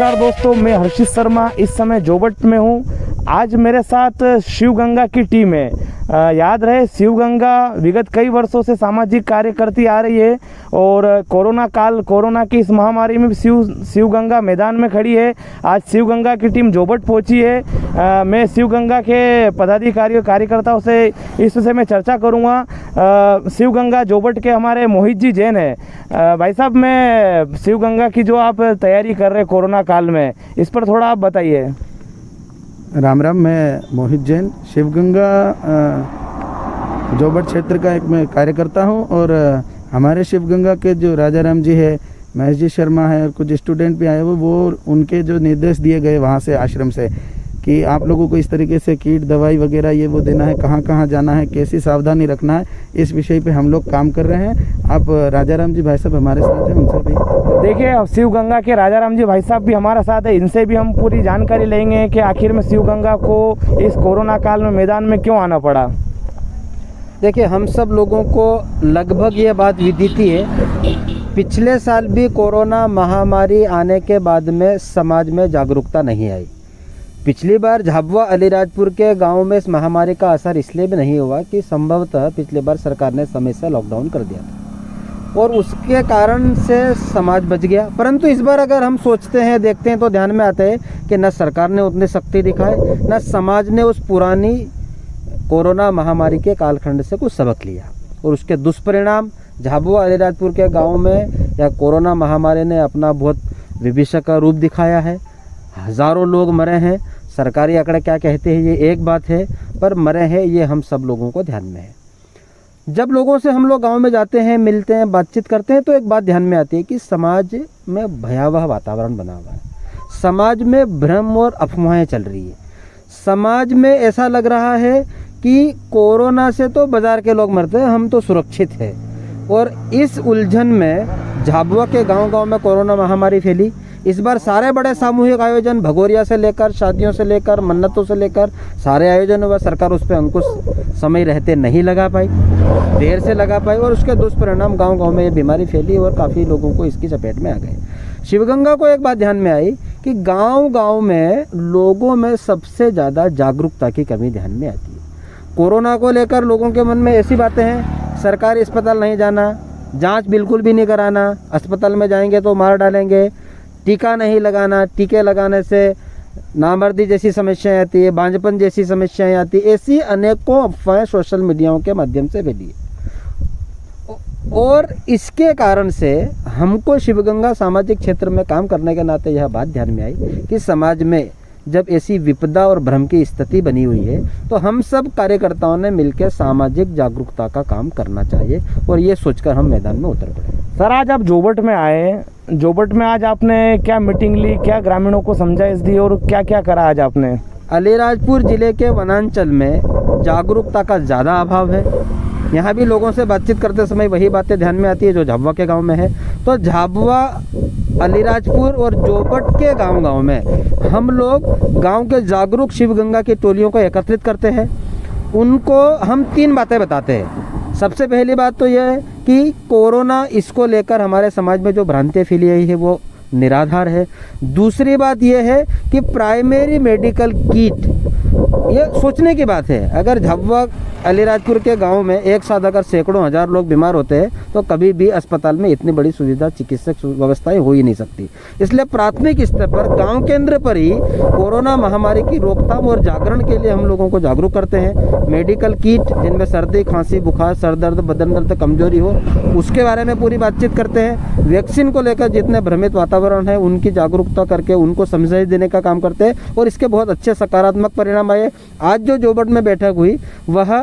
नमस्कार दोस्तों, मैं हर्षित शर्मा इस समय जोबट में हूँ। आज मेरे साथ शिव गंगा की टीम है। याद रहे, शिव गंगा विगत कई वर्षों से सामाजिक कार्य करती आ रही है और कोरोना की इस महामारी में शिव गंगा मैदान में खड़ी है। आज शिव गंगा की टीम जोबट पहुंची है। मैं शिव गंगा के पदाधिकारियों कार्यकर्ताओं से इस विषय में चर्चा करूंगा। शिव गंगा जोबट के हमारे मोहित जी जैन है। भाई साहब, मैं शिव गंगा की जो आप तैयारी कर रहे हैं कोरोना काल में, इस पर थोड़ा आप बताइए। राम राम, मैं मोहित जैन शिवगंगा जोबट क्षेत्र का एक मैं कार्यकर्ता हूं और हमारे शिवगंगा के जो राजा राम जी है, महेश जी शर्मा है और कुछ स्टूडेंट भी आए वो उनके जो निर्देश दिए गए वहां से आश्रम से कि आप लोगों को इस तरीके से किट दवाई वगैरह ये वो देना है, कहाँ कहाँ जाना है, कैसी सावधानी रखना है, इस विषय पे हम लोग काम कर रहे हैं। आप राजा राम जी भाई साहब हमारे साथ हैं, उनसे भी देखिए, शिव गंगा के राजा राम जी भाई साहब भी हमारे साथ है। इनसे भी हम पूरी जानकारी लेंगे कि आखिर में शिव गंगा को इस कोरोना काल में मैदान में क्यों आना पड़ा। देखिए, हम सब लोगों को लगभग ये बात विदित है, पिछले साल भी कोरोना महामारी आने के बाद में समाज में जागरूकता नहीं आई। पिछली बार झाबुआ अलीराजपुर के गांव में इस महामारी का असर इसलिए भी नहीं हुआ कि संभवतः पिछली बार सरकार ने समय से लॉकडाउन कर दिया था और उसके कारण से समाज बच गया। परंतु इस बार अगर हम सोचते हैं, देखते हैं तो ध्यान में आता है कि न सरकार ने उतनी सख्ती दिखाई, न समाज ने उस पुरानी कोरोना महामारी के कालखंड से कुछ सबक लिया और उसके दुष्परिणाम झाबुआ अलीराजपुर के गाँव में या कोरोना महामारी ने अपना बहुत विभीषक का रूप दिखाया है। हज़ारों लोग मरे हैं। सरकारी आंकड़े क्या कहते हैं ये एक बात है, पर मरे हैं ये हम सब लोगों को ध्यान में है। जब लोगों से हम लोग गांव में जाते हैं, मिलते हैं, बातचीत करते हैं तो एक बात ध्यान में आती है कि समाज में भयावह वातावरण बना हुआ है। समाज में भ्रम और अफवाहें चल रही है। समाज में ऐसा लग रहा है कि कोरोना से तो बाजार के लोग मरते हैं, हम तो सुरक्षित हैं। और इस उलझन में झाबुआ के गाँव में कोरोना महामारी फैली। इस बार सारे बड़े सामूहिक आयोजन, भगोरिया से लेकर, शादियों से लेकर, मन्नतों से लेकर सारे आयोजन हुआ। सरकार उस पर अंकुश समय रहते नहीं लगा पाई, देर से लगा पाई और उसके दुष्परिणाम गांव में ये बीमारी फैली और काफ़ी लोगों को इसकी चपेट में आ गए। शिवगंगा को एक बात ध्यान में आई कि गाँव में लोगों में सबसे ज़्यादा जागरूकता की कमी ध्यान में आती है। कोरोना को लेकर लोगों के मन में ऐसी बातें हैं, सरकारी अस्पताल नहीं जाना, जाँच बिल्कुल भी नहीं कराना, अस्पताल में जाएंगे तो मार डालेंगे, टीका नहीं लगाना, टीके लगाने से नामर्दी जैसी समस्याएं आती है, बांझपन जैसी समस्याएं आती है। ऐसी अनेकों अफवाहें सोशल मीडियाओं के माध्यम से फैली और इसके कारण से हमको शिवगंगा सामाजिक क्षेत्र में काम करने के नाते यह बात ध्यान में आई कि समाज में जब ऐसी विपदा और भ्रम की स्थिति बनी हुई है तो हम सब कार्यकर्ताओं ने मिलकर सामाजिक जागरूकता का काम करना चाहिए और ये सोचकर हम मैदान में उतर पड़े। सर, आज आप जोबट में आए, जोबट में आज आपने क्या मीटिंग ली, क्या ग्रामीणों को समझाइश दी और क्या क्या करा आज आपने? अलीराजपुर जिले के वनांचल में जागरूकता का ज़्यादा अभाव है। यहाँ भी लोगों से बातचीत करते समय वही बातें ध्यान में आती है जो झाबुआ के गांव में है। तो झाबुआ, अलीराजपुर और जोबट के गांव में हम लोग गांव के जागरूक शिवगंगा की टोलियों को एकत्रित करते हैं। उनको हम 3 बातें बताते हैं। सबसे पहली बात तो यह है कि कोरोना, इसको लेकर हमारे समाज में जो भ्रांतियाँ फैली हुई है वो निराधार है। दूसरी बात यह है कि प्राइमरी मेडिकल किट, ये सोचने की बात है। अगर झाबुआ अलीराजपुर के गांव में एक साथ अगर सैकड़ों हजार लोग बीमार होते हैं तो कभी भी अस्पताल में इतनी बड़ी सुविधा, चिकित्सक व्यवस्थाएं हो ही नहीं सकती। इसलिए प्राथमिक स्तर पर गांव केंद्र पर ही कोरोना महामारी की रोकथाम और जागरण के लिए हम लोगों को जागरूक करते हैं। मेडिकल किट जिनमें सर्दी, खांसी, बुखार, सर दर्द, बदन दर्द, कमजोरी हो, उसके बारे में पूरी बातचीत करते हैं। वैक्सीन को लेकर जितने भ्रमित वातावरण है उनकी जागरूकता करके उनको समझाइश देने का काम करते हैं और इसके बहुत अच्छे सकारात्मक परिणाम आए। आज जो जोबट में बैठक हुई वह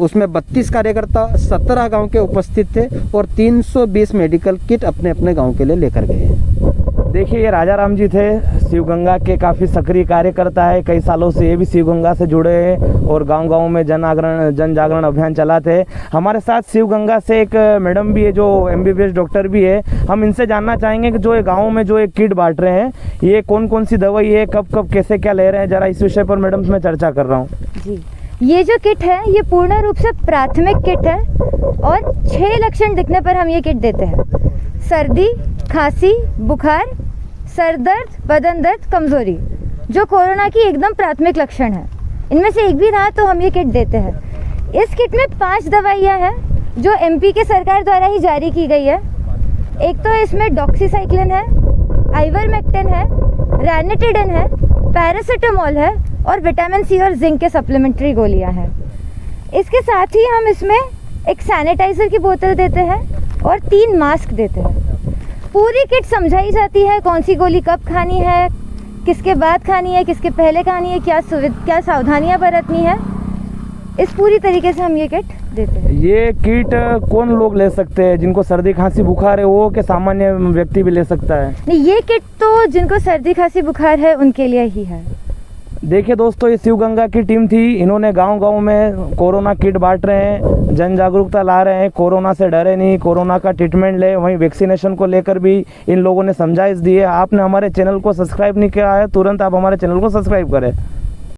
उसमें 32 कार्यकर्ता 17 गांव के उपस्थित थे और 320 मेडिकल किट अपने अपने गांव के लिए लेकर गए हैं। देखिए, ये राजा राम जी थे, शिवगंगा के काफ़ी सक्रिय कार्यकर्ता है। कई सालों से ये भी शिवगंगा से जुड़े हैं और गांव-गांव में जन जागरण अभियान चलाते हैं। हमारे साथ शिवगंगा से एक मैडम भी है जो MBBS डॉक्टर भी है। हम इनसे जानना चाहेंगे कि जो गाँव में जो एक किट बांट रहे हैं, ये कौन कौन सी दवाई है, कब कब कैसे क्या ले रहे हैं, ज़रा इस विषय पर मैडम से मैं चर्चा कर रहा हूँ। जी, ये जो किट है ये पूर्ण रूप से प्राथमिक किट है और 6 लक्षण दिखने पर हम ये किट देते हैं। सर्दी, खांसी, बुखार, सर दर्द, बदन दर्द, कमज़ोरी, जो कोरोना की एकदम प्राथमिक लक्षण है। इनमें से एक भी रहा तो हम ये किट देते हैं। इस किट में 5 दवाइयाँ हैं जो एमपी के सरकार द्वारा ही जारी की गई है। एक तो इसमें डॉक्सीसाइक्लिन है, आइवरमेक्टिन है, रैनिटिडिन है, पैरासिटामोल है और विटामिन सी और जिंक के सप्लीमेंट्री गोलियां हैं। इसके साथ ही हम इसमें एक सैनिटाइज़र की बोतल देते हैं और 3 मास्क देते हैं। पूरी किट समझाई जाती है कौन सी गोली कब खानी है, किसके बाद खानी है, किसके पहले खानी है, क्या सावधानियां बरतनी है। इस पूरी तरीके से हम ये किट देते हैं। ये किट कौन लोग ले सकते हैं? जिनको सर्दी खांसी बुखार है वो, कि सामान्य व्यक्ति भी ले सकता है? नहीं, ये किट तो जिनको सर्दी खांसी बुखार है उनके लिए ही है। देखिए दोस्तों, ये शिव गंगा की टीम थी। इन्होंने गांव-गांव में कोरोना किट बांट रहे हैं, जन जागरूकता ला रहे हैं। कोरोना से डरे नहीं, कोरोना का ट्रीटमेंट ले। वहीं वैक्सीनेशन को लेकर भी इन लोगों ने समझाइश दी है। आपने हमारे चैनल को सब्सक्राइब नहीं किया है, तुरंत आप हमारे चैनल को सब्सक्राइब करें।